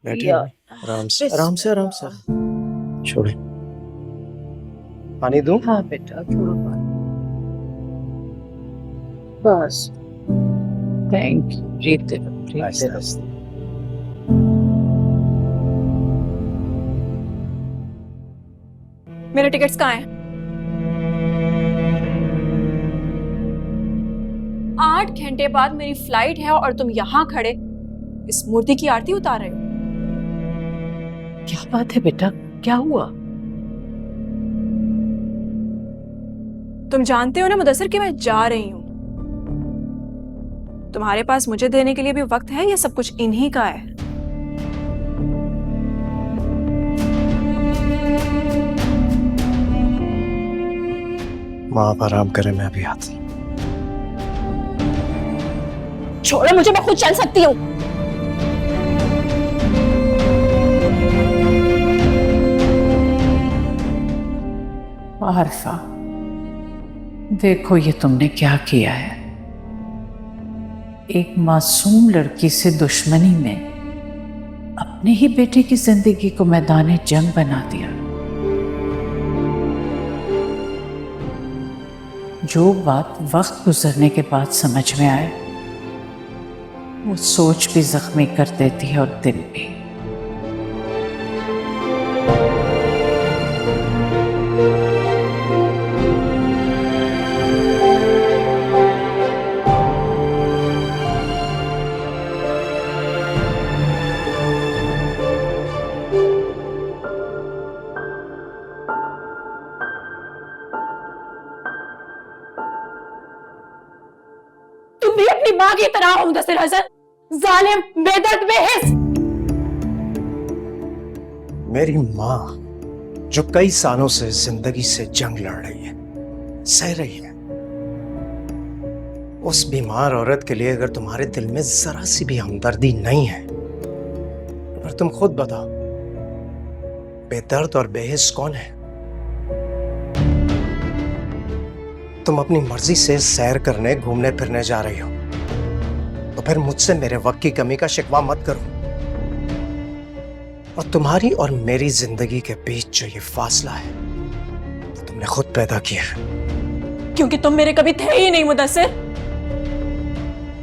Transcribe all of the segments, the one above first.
बैठे या हुए आराम से आराम से आराम से। छोड़े, पानी दूं? हाँ बेटा थोड़ा पानी बस। Thank you. जीते रहो जीते आहिस्ता रहो। आहिस्ता। मेरे टिकट्स कहाँ हैं? 8 घंटे बाद मेरी फ्लाइट है और तुम यहाँ खड़े इस मूर्ति की आरती उतार रहे हो। क्या बात है बेटा, क्या हुआ? तुम जानते हो ना मुदस्सिर कि मैं जा रही हूँ। तुम्हारे पास मुझे देने के लिए भी वक्त है, ये सब कुछ इन्हीं का है। माँ आप आराम करें, मैं अभी आता हूँ। छोड़ो मुझे, मैं खुद चल सकती हूँ। आरफा, देखो ये तुमने क्या किया है। एक मासूम लड़की से दुश्मनी में अपने ही बेटे की जिंदगी को मैदान जंग बना दिया। जो बात वक्त गुजरने के बाद समझ में आए वो सोच भी जख्मी कर देती है और दिल भी। तुम भी अपनी माँ की तरह हो मुदस्सिर हसन, जालिम, बेदर्द, बेहिस। मेरी माँ जो कई सालों से जिंदगी से जंग लड़ रही है, सह रही है, उस बीमार औरत के लिए अगर तुम्हारे दिल में जरा सी भी हमदर्दी नहीं है तो फिर तुम खुद बताओ, बेदर्द और बेहिस कौन है? तुम अपनी मर्जी से सैर करने घूमने फिरने जा रही हो तो फिर मुझसे मेरे वक्त की कमी का शिकवा मत करो। और तुम्हारी और मेरी जिंदगी के बीच जो ये फासला है तो तुमने खुद पैदा किया है। क्योंकि तुम मेरे कभी थे ही नहीं मुदस्सिर।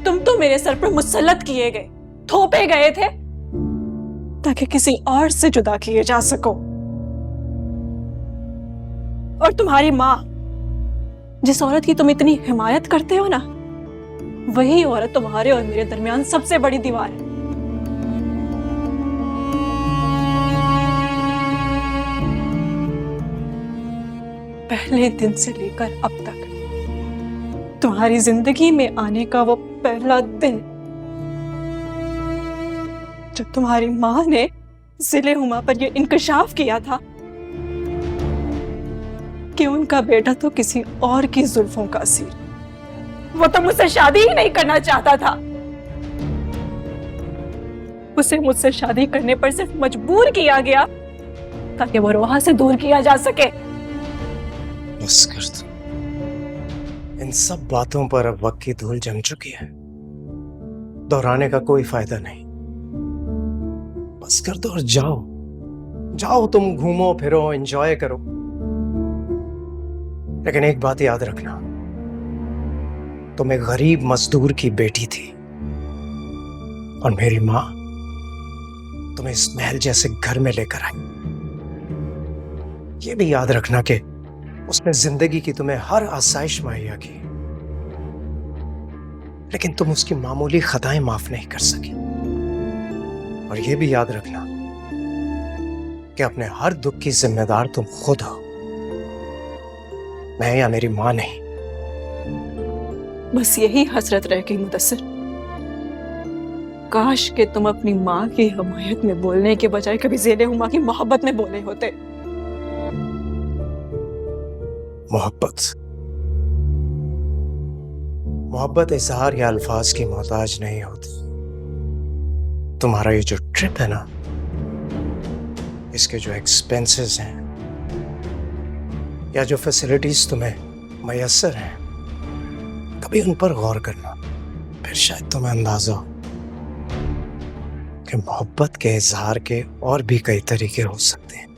तुम तो मेरे सर पर मुसल्लत किए गए, थोपे गए थे ताकि किसी और से जुदा किए जा सको। और तुम्हारी माँ, जिस औरत की तुम इतनी हिमायत करते हो ना, वही औरत तुम्हारे और मेरे दरमियान सबसे बड़ी दीवार है। पहले दिन से लेकर अब तक तुम्हारी जिंदगी में आने का वो पहला दिन जब तुम्हारी माँ ने जिले हुमा पर यह इंकशाफ किया था कि उनका बेटा तो किसी और की जुल्फों का असीर, वो तो मुझसे शादी ही नहीं करना चाहता था। उसे मुझसे शादी करने पर सिर्फ मजबूर किया गया ताकि वो रोहा से दूर किया जा सके। बस कर दो, इन सब बातों पर अब वक्त की धूल जम चुकी है, दोहराने का कोई फायदा नहीं। बस कर दो और जाओ जाओ, तुम घूमो फिरो, एंजॉय करो, लेकिन एक बात याद रखना, तुम एक गरीब मजदूर की बेटी थी और मेरी माँ तुम्हें इस महल जैसे घर में लेकर आई। ये भी याद रखना कि उसने जिंदगी की तुम्हें हर आसाइश मुहैया की, लेकिन तुम उसकी मामूली खताएं माफ नहीं कर सकी। और यह भी याद रखना कि अपने हर दुख की जिम्मेदार तुम खुद हो, मैं या मेरी मां नहीं। बस यही हसरत रह गई मुदस्सिर, काश कि तुम अपनी माँ की हमायत में बोलने के बजाय कभी ज़ेले हुमा की मोहब्बत में बोले होते। मोहब्बत इजहार या अल्फाज की मोहताज नहीं होती। तुम्हारा ये जो ट्रिप है ना, इसके जो एक्सपेंसेस हैं या जो फैसिलिटीज तुम्हें मयसर हैं, कभी उन पर गौर करना, फिर शायद तुम्हें अंदाजा हो कि मोहब्बत के इजहार के और भी कई तरीके हो सकते हैं।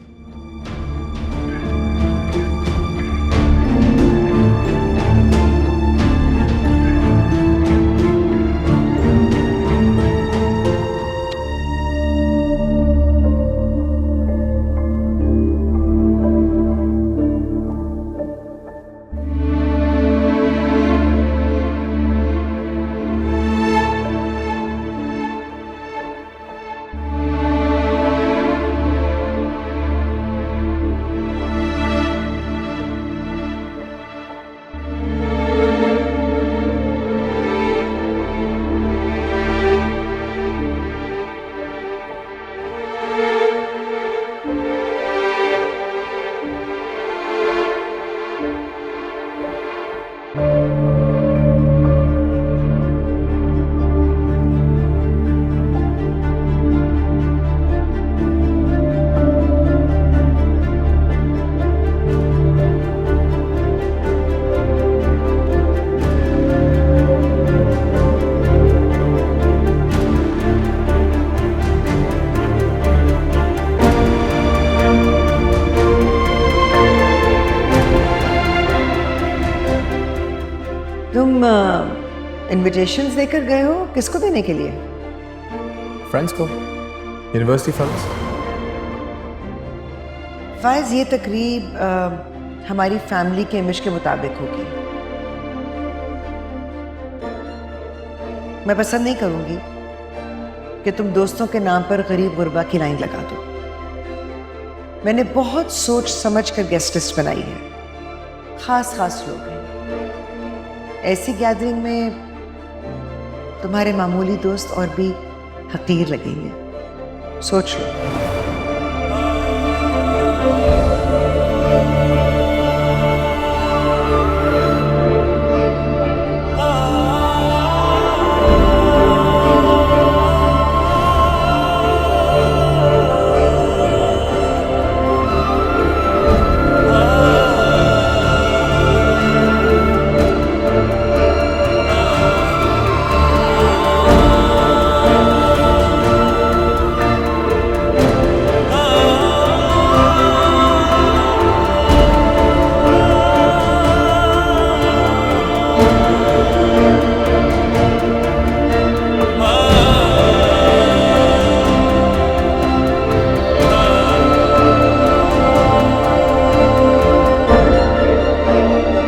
तुम इनविटेशंस देकर गए हो, किसको देने के लिए? फ्रेंड्स को, यूनिवर्सिटी फ्रेंड्स। फायज, ये तकरीब हमारी फैमिली के इमेज के मुताबिक होगी। मैं पसंद नहीं करूंगी कि तुम दोस्तों के नाम पर गरीब गुरबा की लाइन लगा दो। मैंने बहुत सोच समझ कर गेस्ट लिस्ट बनाई है, खास लोग हैं। ऐसी गैदरिंग में तुम्हारे मामूली दोस्त और भी हकीर लगेंगे, सोच लो।